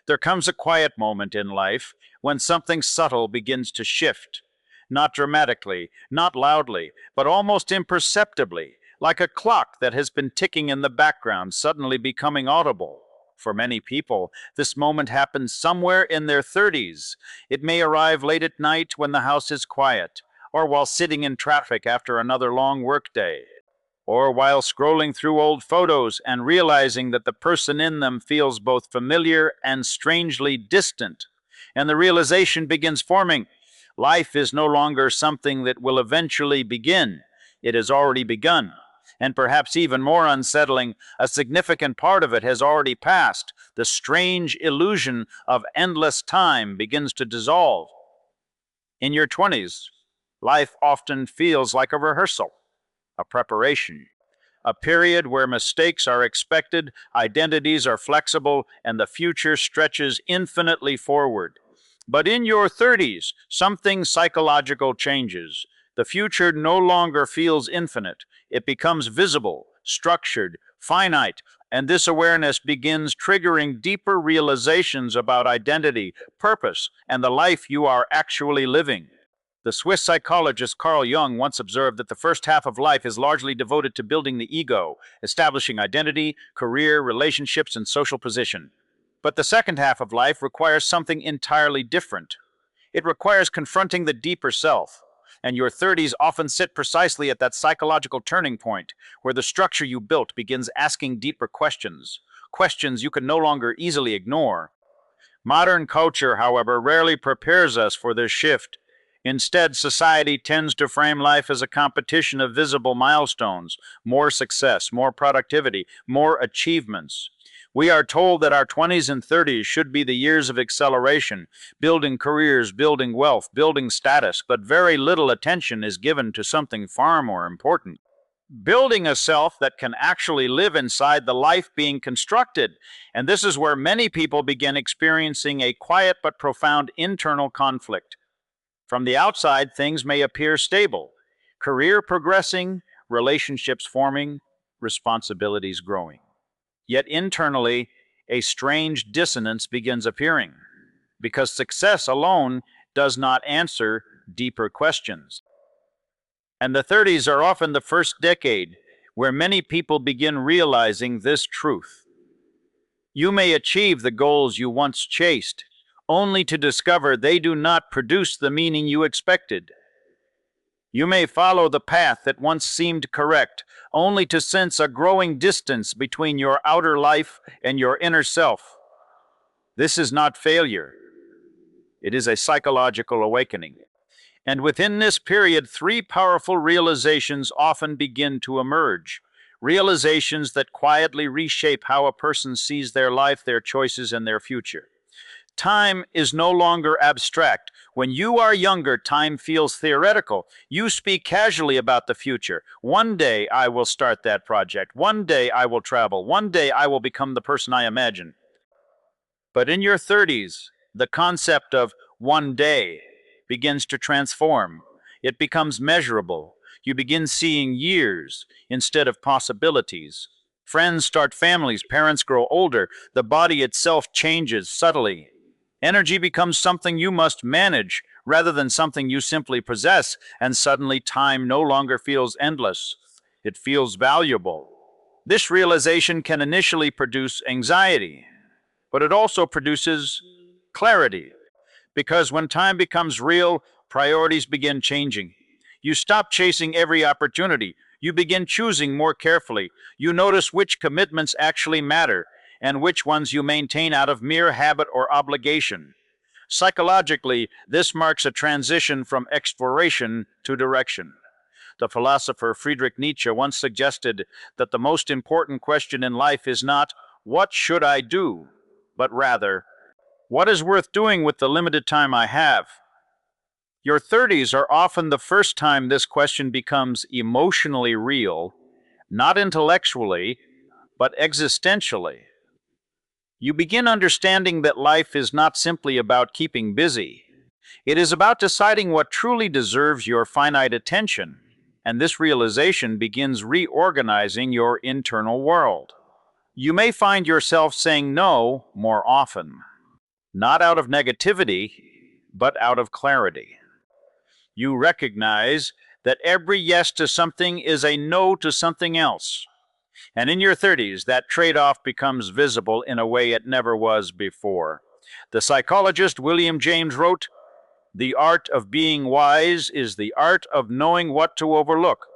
There comes a quiet moment in life when something subtle begins to shift. Not dramatically, not loudly, but almost imperceptibly, like a clock that has been ticking in the background suddenly becoming audible. For many people, this moment happens somewhere in their 30s. It may arrive late at night when the house is quiet, or while sitting in traffic after another long workday, or while scrolling through old photos and realizing that the person in them feels both familiar and strangely distant. And the realization begins forming. Life is no longer something that will eventually begin. It has already begun. And perhaps even more unsettling, a significant part of it has already passed. The strange illusion of endless time begins to dissolve. In your 20s, life often feels like a rehearsal, a preparation, a period where mistakes are expected, identities are flexible, and the future stretches infinitely forward. But in your 30s, something psychological changes. The future no longer feels infinite. It becomes visible, structured, finite, and this awareness begins triggering deeper realizations about identity, purpose, and the life you are actually living. The Swiss psychologist Carl Jung once observed that the first half of life is largely devoted to building the ego, establishing identity, career, relationships, and social position. But the second half of life requires something entirely different. It requires confronting the deeper self, and your 30s often sit precisely at that psychological turning point where the structure you built begins asking deeper questions, questions you can no longer easily ignore. Modern culture, however, rarely prepares us for this shift. Instead, society tends to frame life as a competition of visible milestones, more success, more productivity, more achievements. We are told that our 20s and 30s should be the years of acceleration, building careers, building wealth, building status, but very little attention is given to something far more important. Building a self that can actually live inside the life being constructed. And this is where many people begin experiencing a quiet but profound internal conflict. From the outside, things may appear stable. Career progressing, relationships forming, responsibilities growing. Yet internally, a strange dissonance begins appearing, because success alone does not answer deeper questions. And the 30s are often the first decade where many people begin realizing this truth. You may achieve the goals you once chased, only to discover they do not produce the meaning you expected. You may follow the path that once seemed correct, only to sense a growing distance between your outer life and your inner self. This is not failure. It is a psychological awakening. And within this period, three powerful realizations often begin to emerge. Realizations that quietly reshape how a person sees their life, their choices, and their future. Time is no longer abstract. When you are younger, time feels theoretical. You speak casually about the future. One day I will start that project. One day I will travel. One day I will become the person I imagine. But in your 30s, the concept of one day begins to transform. It becomes measurable. You begin seeing years instead of possibilities. Friends start families, parents grow older, the body itself changes subtly. Energy becomes something you must manage rather than something you simply possess, and suddenly time no longer feels endless. It feels valuable. This realization can initially produce anxiety, but it also produces clarity. Because when time becomes real, priorities begin changing. You stop chasing every opportunity. You begin choosing more carefully. You notice which commitments actually matter and which ones you maintain out of mere habit or obligation. Psychologically, this marks a transition from exploration to direction. The philosopher Friedrich Nietzsche once suggested that the most important question in life is not, "What should I do?" but rather, "What is worth doing with the limited time I have?" Your 30s are often the first time this question becomes emotionally real, not intellectually, but existentially. You begin understanding that life is not simply about keeping busy. It is about deciding what truly deserves your finite attention, and this realization begins reorganizing your internal world. You may find yourself saying no more often, not out of negativity, but out of clarity. You recognize that every yes to something is a no to something else. And in your 30s, that trade off becomes visible in a way it never was before. The psychologist William James wrote, "The art of being wise is the art of knowing what to overlook."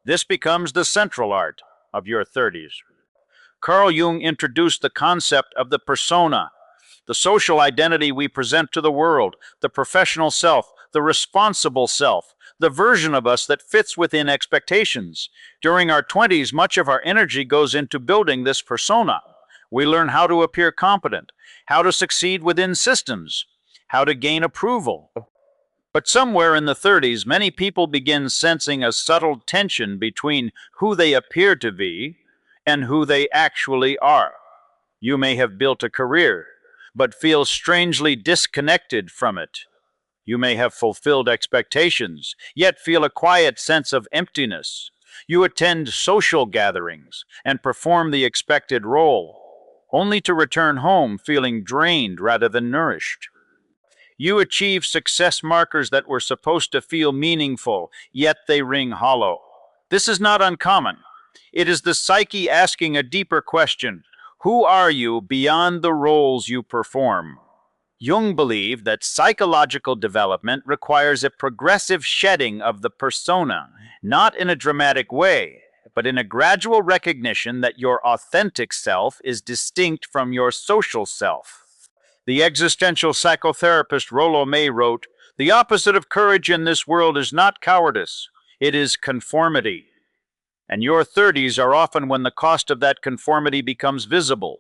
This becomes the central art of your 30s. Carl Jung introduced the concept of the persona, the social identity we present to the world, the professional self, the responsible self, the version of us that fits within expectations. During our 20s, much of our energy goes into building this persona. We learn how to appear competent, how to succeed within systems, how to gain approval. But somewhere in the 30s, many people begin sensing a subtle tension between who they appear to be and who they actually are. You may have built a career, but feel strangely disconnected from it. You may have fulfilled expectations, yet feel a quiet sense of emptiness. You attend social gatherings and perform the expected role, only to return home feeling drained rather than nourished. You achieve success markers that were supposed to feel meaningful, yet they ring hollow. This is not uncommon. It is the psyche asking a deeper question: who are you beyond the roles you perform? Jung believed that psychological development requires a progressive shedding of the persona, not in a dramatic way, but in a gradual recognition that your authentic self is distinct from your social self. The existential psychotherapist Rollo May wrote, "The opposite of courage in this world is not cowardice, it is conformity." And your 30s are often when the cost of that conformity becomes visible.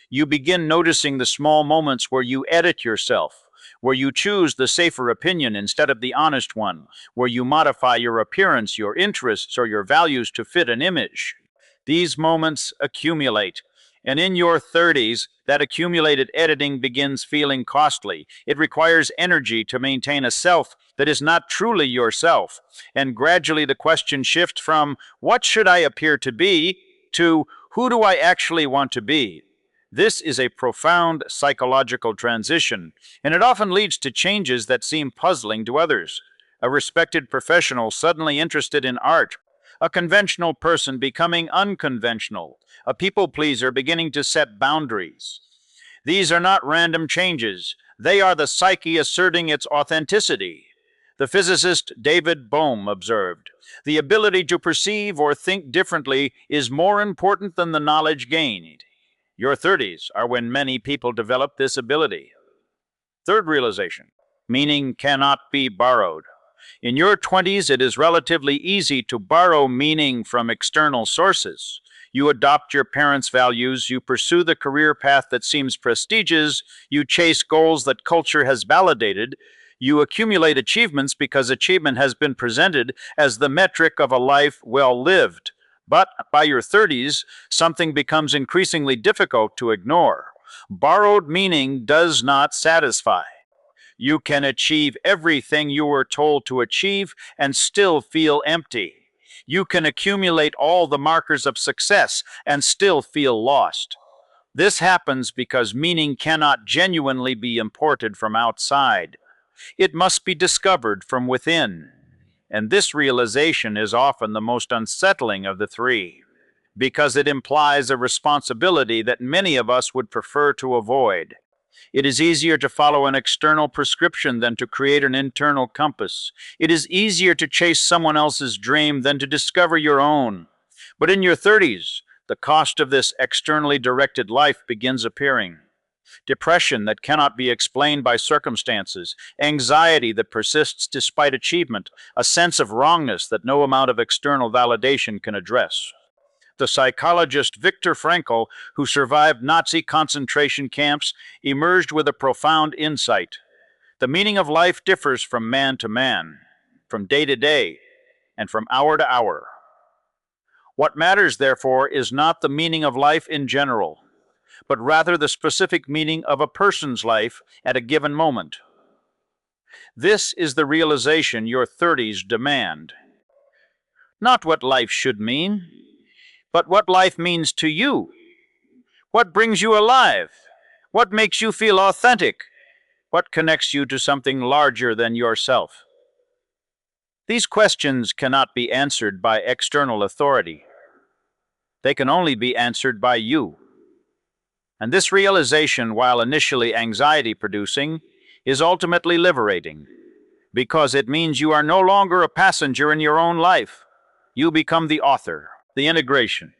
You begin noticing the small moments where you edit yourself, where you choose the safer opinion instead of the honest one, where you modify your appearance, your interests, or your values to fit an image. These moments accumulate, and in your 30s, that accumulated editing begins feeling costly. It requires energy to maintain a self that is not truly yourself, and gradually the question shifts from "what should I appear to be" to "who do I actually want to be?" This is a profound psychological transition, and it often leads to changes that seem puzzling to others. A respected professional suddenly interested in art, a conventional person becoming unconventional, a people pleaser beginning to set boundaries. These are not random changes. They are the psyche asserting its authenticity. The physicist David Bohm observed, "The ability to perceive or think differently is more important than the knowledge gained." Your 30s are when many people develop this ability. Third realization: meaning cannot be borrowed. In your 20s, it is relatively easy to borrow meaning from external sources. You adopt your parents' values, you pursue the career path that seems prestigious, you chase goals that culture has validated, you accumulate achievements because achievement has been presented as the metric of a life well lived. But by your 30s, something becomes increasingly difficult to ignore. Borrowed meaning does not satisfy. You can achieve everything you were told to achieve and still feel empty. You can accumulate all the markers of success and still feel lost. This happens because meaning cannot genuinely be imported from outside. It must be discovered from within. And this realization is often the most unsettling of the three, because it implies a responsibility that many of us would prefer to avoid. It is easier to follow an external prescription than to create an internal compass. It is easier to chase someone else's dream than to discover your own. But in your 30s, the cost of this externally directed life begins appearing. Depression that cannot be explained by circumstances, anxiety that persists despite achievement, a sense of wrongness that no amount of external validation can address. The psychologist Viktor Frankl, who survived Nazi concentration camps, emerged with a profound insight. The meaning of life differs from man to man, from day to day, and from hour to hour. What matters, therefore, is not the meaning of life in general, but rather the specific meaning of a person's life at a given moment. This is the realization your 30s demand. Not what life should mean, but what life means to you. What brings you alive? What makes you feel authentic? What connects you to something larger than yourself? These questions cannot be answered by external authority. They can only be answered by you. And this realization, while initially anxiety producing, is ultimately liberating, because it means you are no longer a passenger in your own life. You become the author. The integration.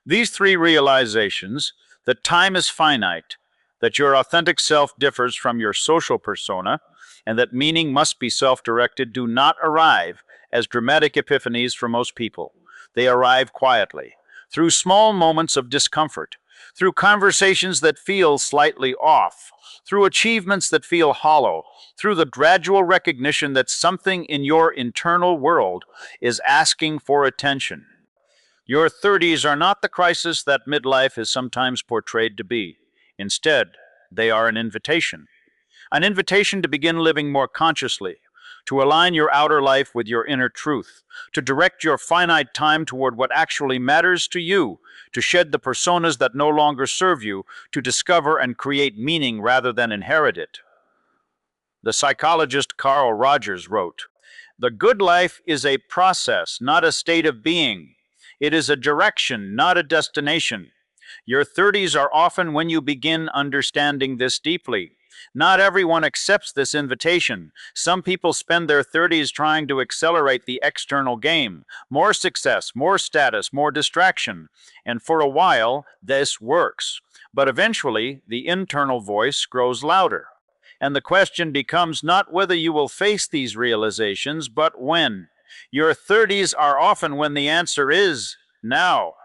These three realizations, that time is finite, that your authentic self differs from your social persona, and that meaning must be self-directed, do not arrive as dramatic epiphanies for most people. They arrive quietly, through small moments of discomfort, through conversations that feel slightly off, through achievements that feel hollow, through the gradual recognition that something in your internal world is asking for attention. Your 30s are not the crisis that midlife is sometimes portrayed to be. Instead, they are an invitation to begin living more consciously, to align your outer life with your inner truth, to direct your finite time toward what actually matters to you, to shed the personas that no longer serve you, to discover and create meaning rather than inherit it. The psychologist Carl Rogers wrote, "The good life is a process, not a state of being. It is a direction, not a destination." Your 30s are often when you begin understanding this deeply. Not everyone accepts this invitation. Some people spend their 30s trying to accelerate the external game. More success, more status, more distraction. And for a while, this works. But eventually, the internal voice grows louder. And the question becomes not whether you will face these realizations, but when. Your 30s are often when the answer is now.